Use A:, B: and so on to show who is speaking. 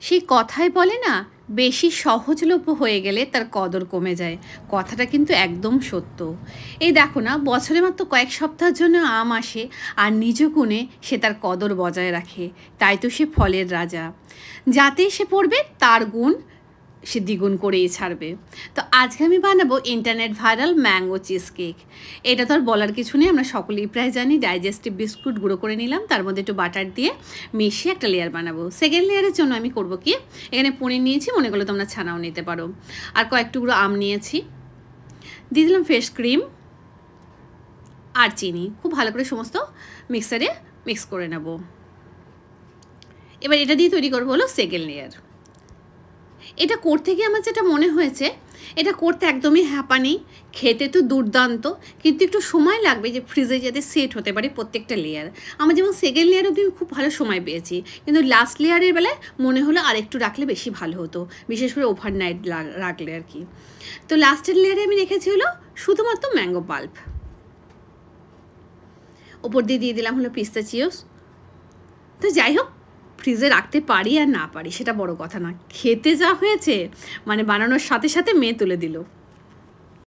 A: সেই কথায় বলে না, বেশি সহজলভ্য হয়ে গেলে তার কদর কমে যায়। কথাটা কিন্তু একদম সত্য। এই দেখো না, বছরে মাত্র কয়েক সপ্তাহের জন্য আম আসে, আর নিজ গুণে সে তার কদর বজায় রাখে। তাই তো সে ফলের রাজা। যাতেই সে পড়বে তার গুণ সে দ্বিগুণ করেই ছাড়বে। তো আজকে আমি বানাবো internet viral mango cheese cake. এটা তো আর বলার কিছু নেই, আমরা সকলেই প্রায় জানি। ডাইজেস্টিভ বিস্কুট গুঁড়ো করে নিলাম, তার মধ্যে একটু বাটার দিয়ে মিশিয়ে একটা লেয়ার বানাবো। সেকেন্ড লেয়ারের জন্য আমি করব কি, এখানে পনির নিয়েছি, মনে করলে তোমরা ছানাও নিতে পারো। আর কয়েক টুকরো আম নিয়েছি, দিয়ে দিলাম ফ্রেশ ক্রিম আর চিনি। খুব ভালো করে সমস্ত মিক্সারে মিক্স করে নেব। এবার এটা দিয়ে তৈরি করবো হলো সেকেন্ড লেয়ার। এটা করতে গিয়ে আমার যেটা মনে হয়েছে, এটা করতে একদমই হ্যাপানি, খেতে তো দুর্দান্ত, কিন্তু একটু সময় লাগবে যে ফ্রিজে যাতে সেট হতে পারে প্রত্যেকটা লেয়ার। আমার যেমন সেকেন্ড লেয়ার অবধি খুব ভালো সময় পেয়েছি, কিন্তু লাস্ট লেয়ারের বেলায় মনে হলো আর একটু রাখলে বেশি ভালো হতো, বিশেষ করে ওভারনাইট রাখলে আর কি। তো লাস্টের লেয়ারে আমি রেখেছি হলো শুধুমাত্র ম্যাঙ্গো পাল্প। ওপর দিয়ে দিয়ে দিলাম হলো পিস্তাচিওস। তো যাই হোক, ফ্রিজে রাখতে পারি আর না পারি সেটা বড় কথা না, খেতে যা হয়েছে মানে বানানোর সাথে সাথে মেয়ে তুলে দিল।